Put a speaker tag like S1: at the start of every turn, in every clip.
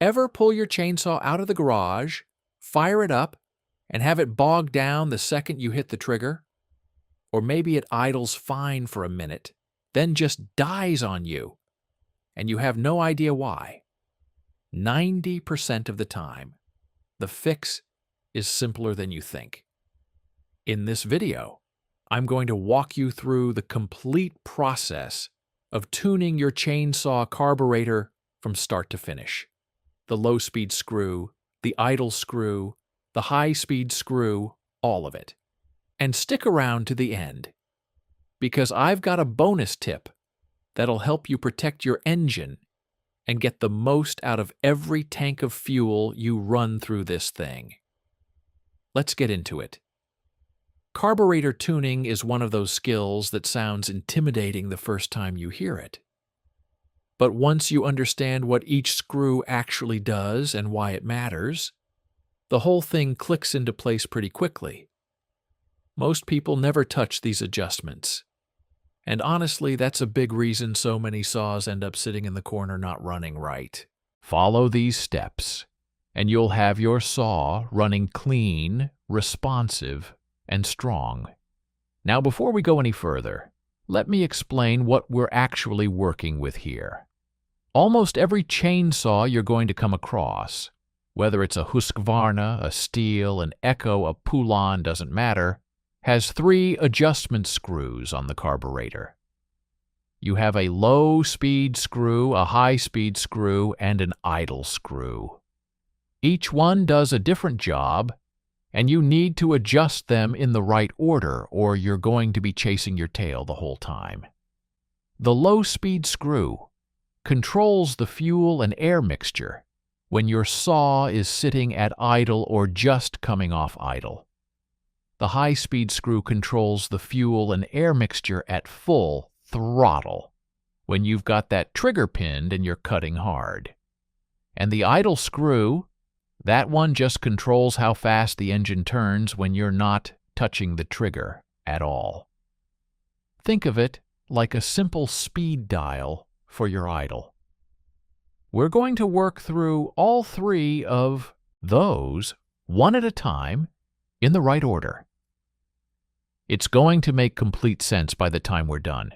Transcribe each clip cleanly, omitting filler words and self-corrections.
S1: Ever pull your chainsaw out of the garage, fire it up, and have it bog down the second you hit the trigger? Or maybe it idles fine for a minute, then just dies on you, and you have no idea why. 90% of the time, the fix is simpler than you think. In this video, I'm going to walk you through the complete process of tuning your chainsaw carburetor from start to finish. The low-speed screw, the idle screw, the high-speed screw, all of it. And stick around to the end, because I've got a bonus tip that'll help you protect your engine and get the most out of every tank of fuel you run through this thing. Let's get into it. Carburetor tuning is one of those skills that sounds intimidating the first time you hear it. But once you understand what each screw actually does and why it matters, the whole thing clicks into place pretty quickly. Most people never touch these adjustments. And honestly, that's a big reason so many saws end up sitting in the corner not running right. Follow these steps, and you'll have your saw running clean, responsive, and strong. Now, before we go any further, let me explain what we're actually working with here. Almost every chainsaw you're going to come across, whether it's a Husqvarna, a Stihl, an Echo, a Poulan, doesn't matter, has 3 adjustment screws on the carburetor. You have a low-speed screw, a high-speed screw, and an idle screw. Each one does a different job, and you need to adjust them in the right order, or you're going to be chasing your tail the whole time. The low-speed screw controls the fuel and air mixture when your saw is sitting at idle or just coming off idle. The high-speed screw controls the fuel and air mixture at full throttle when you've got that trigger pinned and you're cutting hard. And the idle screw, that one just controls how fast the engine turns when you're not touching the trigger at all. Think of it like a simple speed dial for your idle. We're going to work through all 3 of those one at a time in the right order. It's going to make complete sense by the time we're done.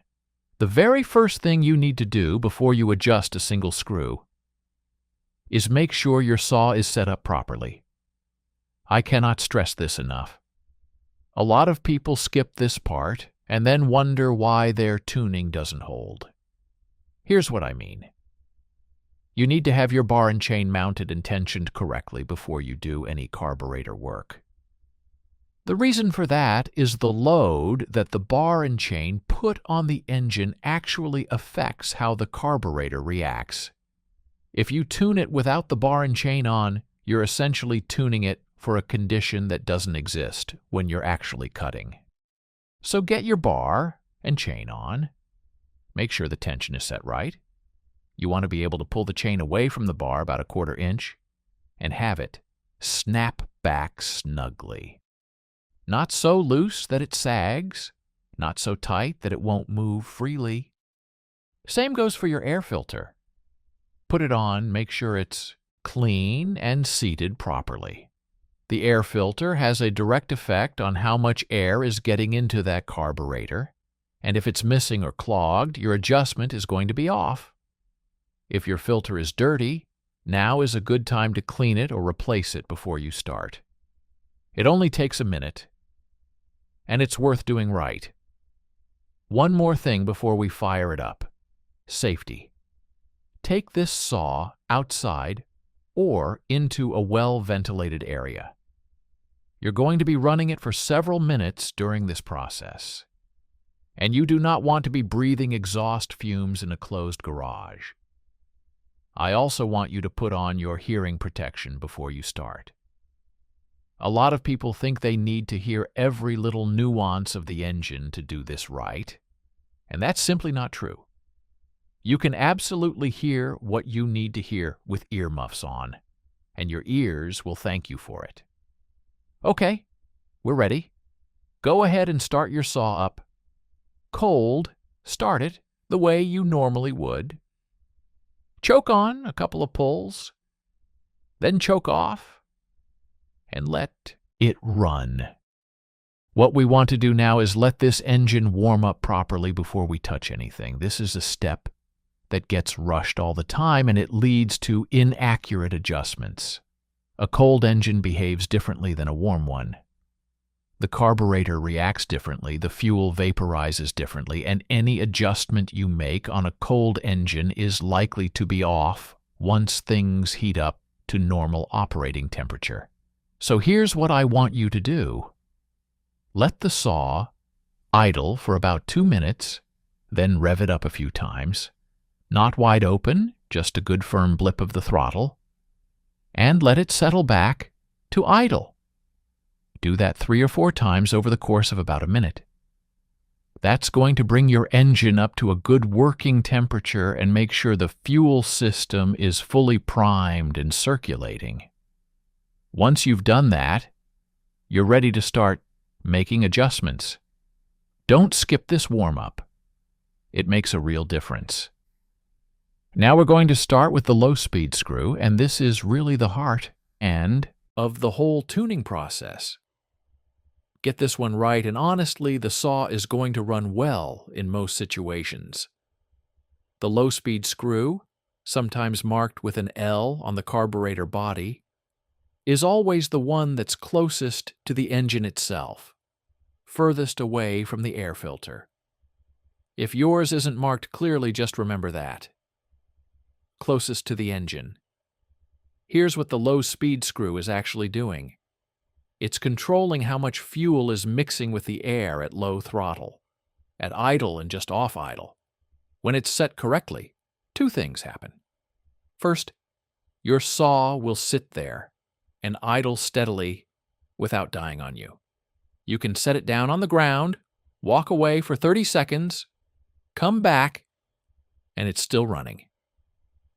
S1: The very first thing you need to do before you adjust a single screw is make sure your saw is set up properly. I cannot stress this enough. A lot of people skip this part and then wonder why their tuning doesn't hold. Here's what I mean. You need to have your bar and chain mounted and tensioned correctly before you do any carburetor work. The reason for that is the load that the bar and chain put on the engine actually affects how the carburetor reacts. If you tune it without the bar and chain on, you're essentially tuning it for a condition that doesn't exist when you're actually cutting. So get your bar and chain on. Make sure the tension is set right. You want to be able to pull the chain away from the bar about 1/4 inch and have it snap back snugly. Not so loose that it sags, not so tight that it won't move freely. Same goes for your air filter. Put it on, make sure it's clean and seated properly. The air filter has a direct effect on how much air is getting into that carburetor, and if it's missing or clogged, your adjustment is going to be off. If your filter is dirty, now is a good time to clean it or replace it before you start. It only takes a minute, and it's worth doing right. One more thing before we fire it up. Safety. Take this saw outside or into a well-ventilated area. You're going to be running it for several minutes during this process, and you do not want to be breathing exhaust fumes in a closed garage. I also want you to put on your hearing protection before you start. A lot of people think they need to hear every little nuance of the engine to do this right, and that's simply not true. You can absolutely hear what you need to hear with earmuffs on, and your ears will thank you for it. Okay, we're ready. Go ahead and start your saw up. Cold, start it the way you normally would. Choke on a couple of pulls, Then choke off and let it run. What we want to do now is let this engine warm up properly before we touch anything. This is a step that gets rushed all the time, and it leads to inaccurate adjustments. A cold engine behaves differently than a warm one. The carburetor reacts differently, the fuel vaporizes differently, and any adjustment you make on a cold engine is likely to be off once things heat up to normal operating temperature. So here's what I want you to do. Let the saw idle for about 2 minutes, then rev it up a few times. Not wide open, just a good firm blip of the throttle. And let it settle back to idle. Do that 3 or 4 times over the course of about a minute. That's going to bring your engine up to a good working temperature and make sure the fuel system is fully primed and circulating. Once you've done that, you're ready to start making adjustments. Don't skip this warm-up. It makes a real difference. Now we're going to start with the low-speed screw, and this is really the heart and of the whole tuning process. Get this one right, and honestly, the saw is going to run well in most situations. The low-speed screw, sometimes marked with an L on the carburetor body, is always the one that's closest to the engine itself, furthest away from the air filter. If yours isn't marked clearly, just remember that. Closest to the engine. Here's what the low-speed screw is actually doing. It's controlling how much fuel is mixing with the air at low throttle, at idle and just off idle. When it's set correctly, 2 things happen. First, your saw will sit there and idle steadily without dying on you. You can set it down on the ground, walk away for 30 seconds, come back, and it's still running.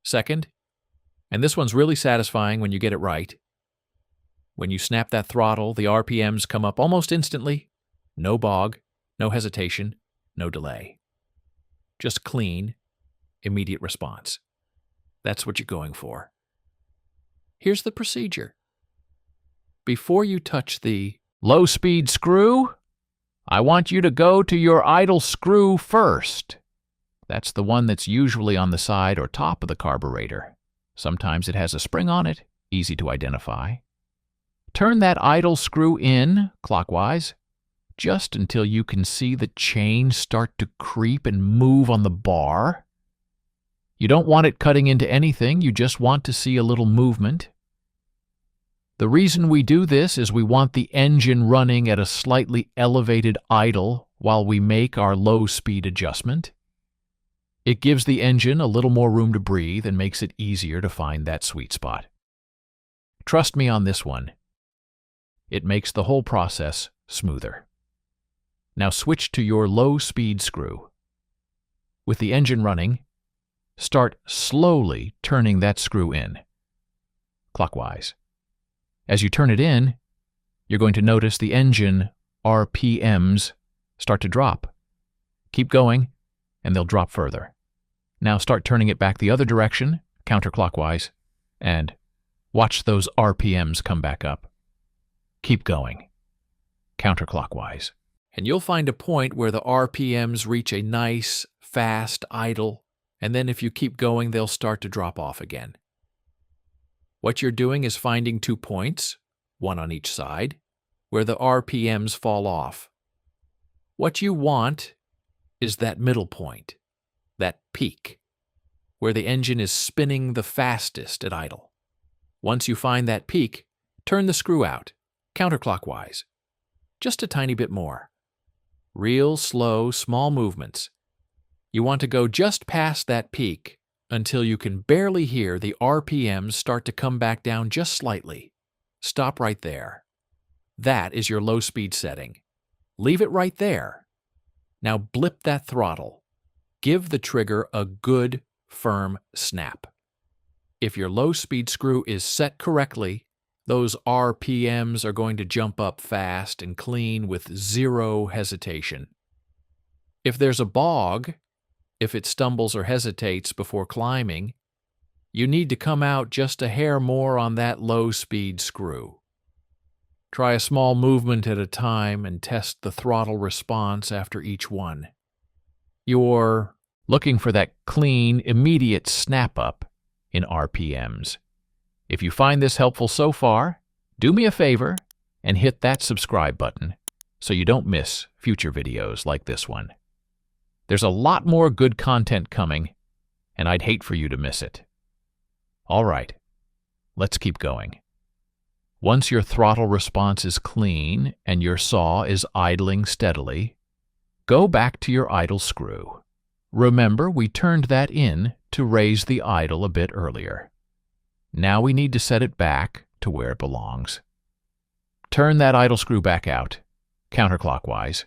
S1: Second, and this one's really satisfying when you get it right, when you snap that throttle, the RPMs come up almost instantly. No bog, no hesitation, no delay. Just clean, immediate response. That's what you're going for. Here's the procedure. Before you touch the low-speed screw, I want you to go to your idle screw first. That's the one that's usually on the side or top of the carburetor. Sometimes it has a spring on it, easy to identify. Turn that idle screw in, clockwise, just until you can see the chain start to creep and move on the bar. You don't want it cutting into anything, you just want to see a little movement. The reason we do this is we want the engine running at a slightly elevated idle while we make our low-speed adjustment. It gives the engine a little more room to breathe and makes it easier to find that sweet spot. Trust me on this one. It makes the whole process smoother. Now switch to your low-speed screw. With the engine running, start slowly turning that screw in, clockwise. As you turn it in, you're going to notice the engine RPMs start to drop. Keep going, and they'll drop further. Now start turning it back the other direction, counterclockwise, and watch those RPMs come back up. Keep going, counterclockwise. And you'll find a point where the RPMs reach a nice, fast idle, and then if you keep going, they'll start to drop off again. What you're doing is finding 2 points, one on each side, where the RPMs fall off. What you want is that middle point, that peak, where the engine is spinning the fastest at idle. Once you find that peak, turn the screw out, counterclockwise, just a tiny bit more. Real slow, small movements. You want to go just past that peak until you can barely hear the RPMs start to come back down just slightly. Stop right there. That is your low speed setting. Leave it right there. Now blip that throttle. Give the trigger a good, firm snap. If your low speed screw is set correctly, those RPMs are going to jump up fast and clean with zero hesitation. If there's a bog, if it stumbles or hesitates before climbing, you need to come out just a hair more on that low-speed screw. Try a small movement at a time and test the throttle response after each one. You're looking for that clean, immediate snap-up in RPMs. If you find this helpful so far, do me a favor and hit that subscribe button so you don't miss future videos like this one. There's a lot more good content coming, and I'd hate for you to miss it. All right, let's keep going. Once your throttle response is clean and your saw is idling steadily, go back to your idle screw. Remember, we turned that in to raise the idle a bit earlier. Now we need to set it back to where it belongs. Turn that idle screw back out, counterclockwise,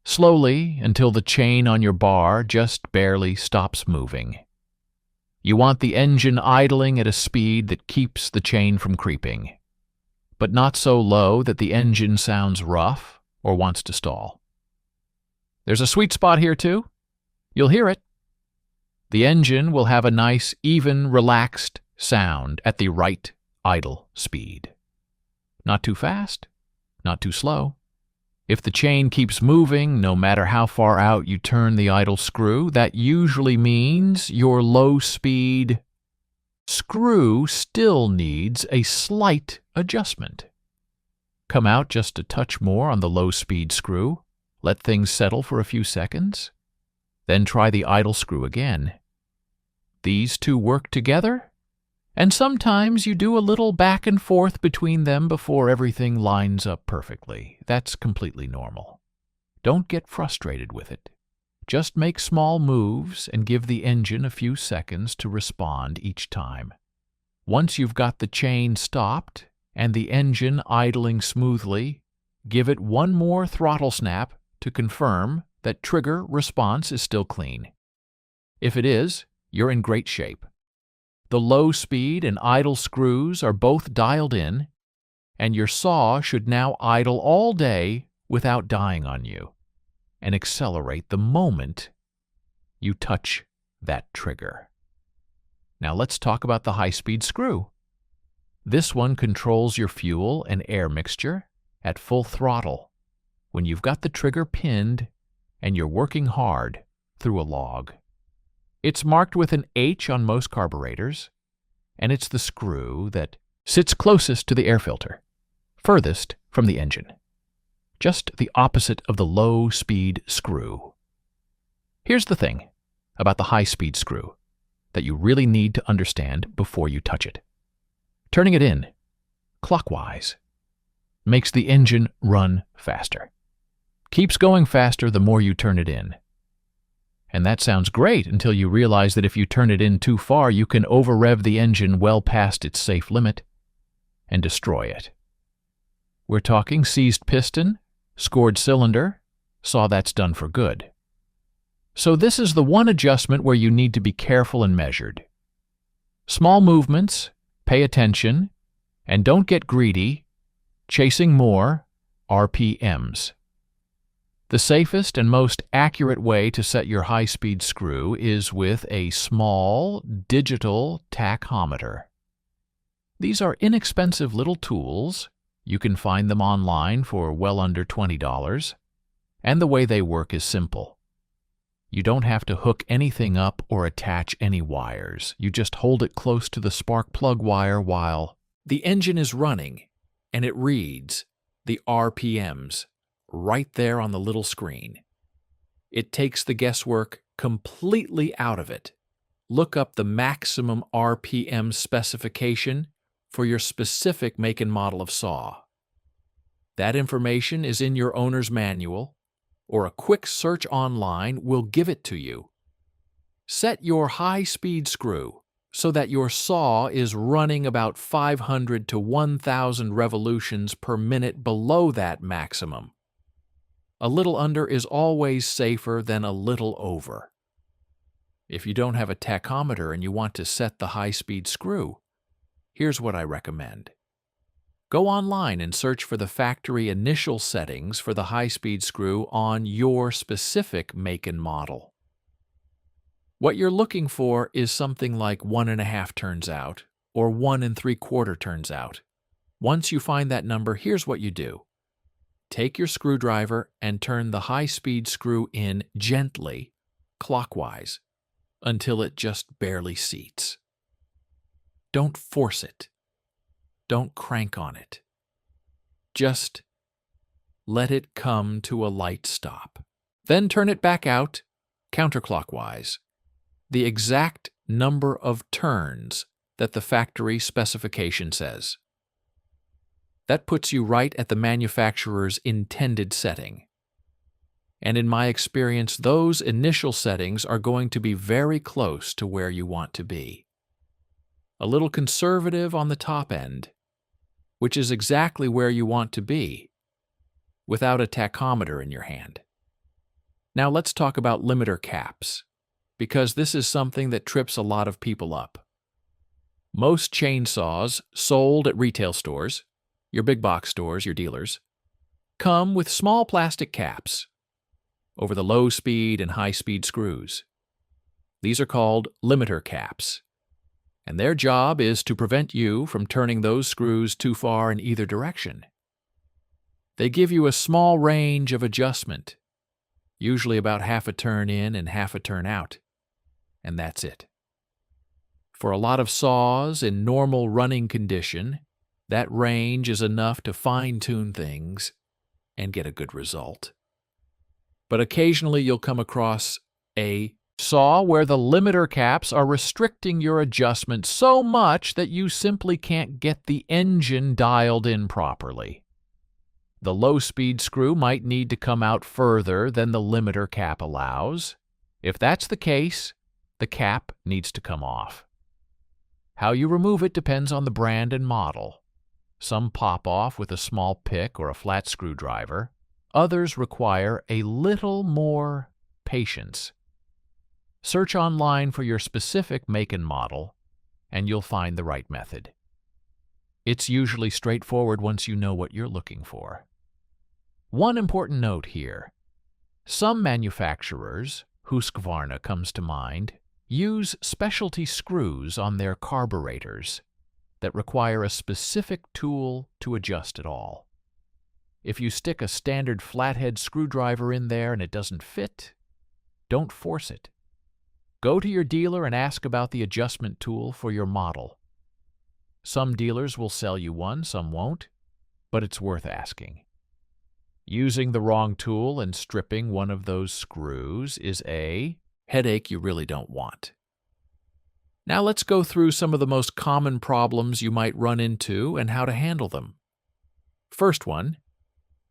S1: slowly until the chain on your bar just barely stops moving. You want the engine idling at a speed that keeps the chain from creeping, but not so low that the engine sounds rough or wants to stall. There's a sweet spot here too. You'll hear it. The engine will have a nice, even, relaxed sound at the right idle speed. Not too fast, not too slow. If the chain keeps moving, no matter how far out you turn the idle screw, that usually means your low-speed screw still needs a slight adjustment. Come out just a touch more on the low-speed screw, let things settle for a few seconds, then try the idle screw again. These two work together, and sometimes you do a little back and forth between them before everything lines up perfectly. That's completely normal. Don't get frustrated with it. Just make small moves and give the engine a few seconds to respond each time. Once you've got the chain stopped and the engine idling smoothly, give it one more throttle snap to confirm that trigger response is still clean. If it is, you're in great shape. The low speed and idle screws are both dialed in, and your saw should now idle all day without dying on you, and accelerate the moment you touch that trigger. Now let's talk about the high-speed screw. This one controls your fuel and air mixture at full throttle when you've got the trigger pinned and you're working hard through a log. It's marked with an H on most carburetors, and it's the screw that sits closest to the air filter, furthest from the engine, just the opposite of the low-speed screw. Here's the thing about the high-speed screw that you really need to understand before you touch it. Turning it in clockwise makes the engine run faster. Keeps going faster the more you turn it in. And that sounds great until you realize that if you turn it in too far, you can over-rev the engine well past its safe limit and destroy it. We're talking seized piston, scored cylinder, saw that's done for good. So this is the one adjustment where you need to be careful and measured. Small movements, pay attention, and don't get greedy, chasing more RPMs. The safest and most accurate way to set your high-speed screw is with a small digital tachometer. These are inexpensive little tools. You can find them online for well under $20, and the way they work is simple. You don't have to hook anything up or attach any wires. You just hold it close to the spark plug wire while the engine is running, and it reads the RPMs right there on the little screen. It takes the guesswork completely out of it. Look up the maximum RPM specification for your specific make and model of saw. That information is in your owner's manual, or a quick search online will give it to you. Set your high-speed screw so that your saw is running about 500 to 1,000 revolutions per minute below that maximum. A little under is always safer than a little over. If you don't have a tachometer and you want to set the high-speed screw, here's what I recommend. Go online and search for the factory initial settings for the high-speed screw on your specific make and model. What you're looking for is something like 1.5 turns out, or 1 3/4 turns out. Once you find that number, here's what you do. Take your screwdriver and turn the high-speed screw in gently, clockwise, until it just barely seats. Don't force it. Don't crank on it. Just let it come to a light stop. Then turn it back out, counterclockwise, the exact number of turns that the factory specification says. That puts you right at the manufacturer's intended setting. And in my experience, those initial settings are going to be very close to where you want to be. A little conservative on the top end, which is exactly where you want to be, without a tachometer in your hand. Now let's talk about limiter caps, because this is something that trips a lot of people up. Most chainsaws sold at retail stores, your big box stores, your dealers, come with small plastic caps over the low-speed and high-speed screws. These are called limiter caps, and their job is to prevent you from turning those screws too far in either direction. They give you a small range of adjustment, usually about half a turn in and half a turn out, and that's it. For a lot of saws in normal running condition, that range is enough to fine-tune things and get a good result. But occasionally you'll come across a saw where the limiter caps are restricting your adjustment so much that you simply can't get the engine dialed in properly. The low-speed screw might need to come out further than the limiter cap allows. If that's the case, the cap needs to come off. How you remove it depends on the brand and model. Some pop off with a small pick or a flat screwdriver. Others require a little more patience. Search online for your specific make and model, and you'll find the right method. It's usually straightforward once you know what you're looking for. One important note here. Some manufacturers, Husqvarna comes to mind, use specialty screws on their carburetors that require a specific tool to adjust it all. If you stick a standard flathead screwdriver in there and it doesn't fit, don't force it. Go to your dealer and ask about the adjustment tool for your model. Some dealers will sell you one, some won't, but it's worth asking. Using the wrong tool and stripping one of those screws is a headache you really don't want. Now let's go through some of the most common problems you might run into and how to handle them. First one,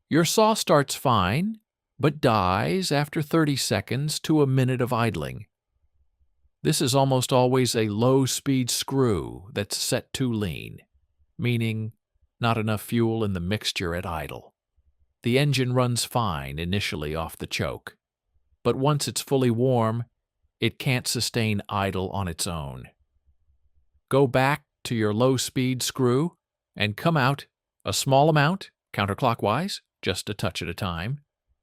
S1: your saw starts fine, but dies after 30 seconds to a minute of idling. This is almost always a low-speed screw that's set too lean, meaning not enough fuel in the mixture at idle. The engine runs fine initially off the choke, but once it's fully warm, it can't sustain idle on its own. Go back to your low-speed screw and come out a small amount, counterclockwise, just a touch at a time.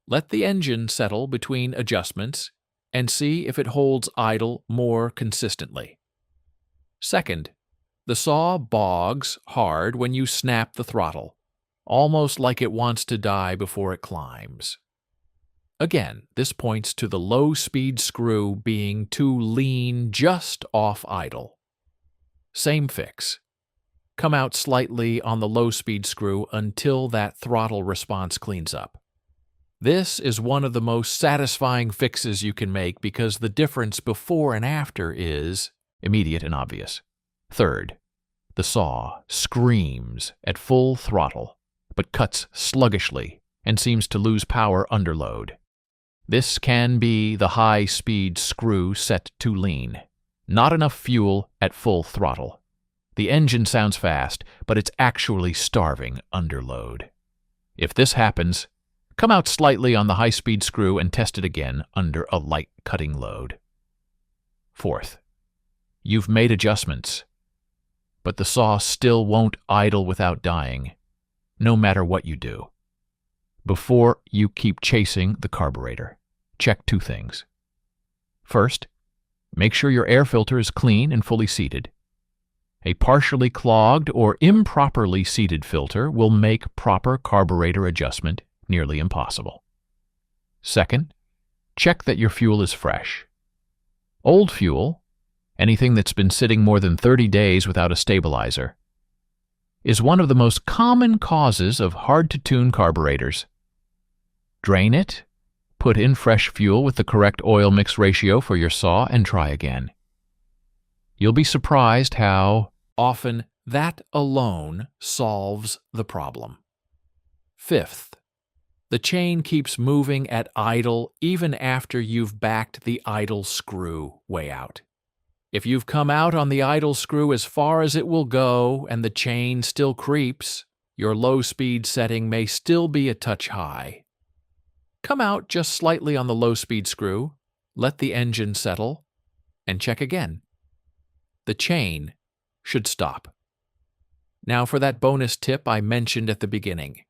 S1: Let the engine settle between adjustments and see if it holds idle more consistently. Second, the saw bogs hard when you snap the throttle, almost like it wants to die before it climbs. Again, this points to the low-speed screw being too lean just off idle. Same fix. Come out slightly on the low-speed screw until that throttle response cleans up. This is one of the most satisfying fixes you can make because the difference before and after is immediate and obvious. Third, the saw screams at full throttle, but cuts sluggishly and seems to lose power under load. This can be the high-speed screw set too lean. Not enough fuel at full throttle. The engine sounds fast, but it's actually starving under load. If this happens, come out slightly on the high-speed screw and test it again under a light cutting load. Fourth, you've made adjustments, but the saw still won't idle without dying, no matter what you do. Before you keep chasing the carburetor, check two things. First, Make sure your air filter is clean and fully seated. A partially clogged or improperly seated filter will make proper carburetor adjustment nearly impossible. Second, check that your fuel is fresh. Old fuel, anything that's been sitting more than 30 days without a stabilizer, is one of the most common causes of hard-to-tune carburetors. Drain it, put in fresh fuel with the correct oil mix ratio for your saw, and try again. You'll be surprised how often that alone solves the problem. Fifth, the chain keeps moving at idle even after you've backed the idle screw way out. If you've come out on the idle screw as far as it will go and the chain still creeps, your low-speed setting may still be a touch high. Come out just slightly on the low-speed screw, let the engine settle, and check again. The chain should stop. Now for that bonus tip I mentioned at the beginning.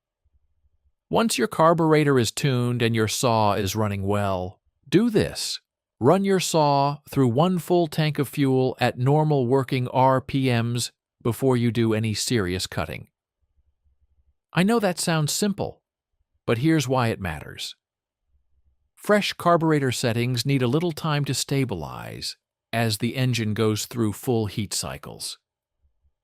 S1: Once your carburetor is tuned and your saw is running well, do this. Run your saw through 1 full tank of fuel at normal working RPMs before you do any serious cutting. I know that sounds simple, but here's why it matters. Fresh carburetor settings need a little time to stabilize as the engine goes through full heat cycles.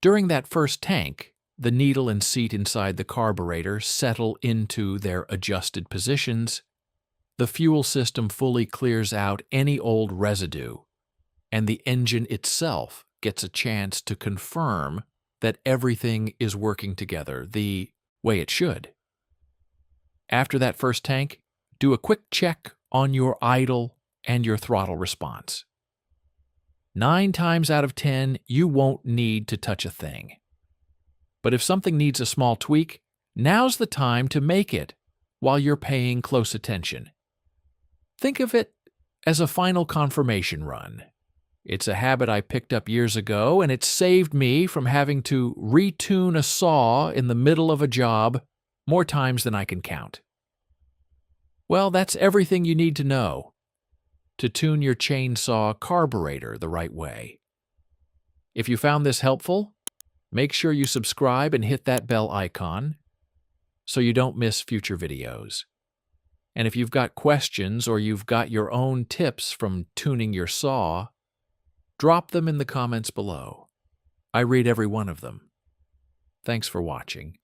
S1: During that first tank, the needle and seat inside the carburetor settle into their adjusted positions, the fuel system fully clears out any old residue, and the engine itself gets a chance to confirm that everything is working together the way it should. After that first tank, do a quick check on your idle and your throttle response. 9 times out of 10, you won't need to touch a thing. But if something needs a small tweak, now's the time to make it while you're paying close attention. Think of it as a final confirmation run. It's a habit I picked up years ago, and it saved me from having to retune a saw in the middle of a job more times than I can count. Well, that's everything you need to know to tune your chainsaw carburetor the right way. If you found this helpful, make sure you subscribe and hit that bell icon so you don't miss future videos. And if you've got questions or you've got your own tips from tuning your saw, drop them in the comments below. I read every one of them. Thanks for watching.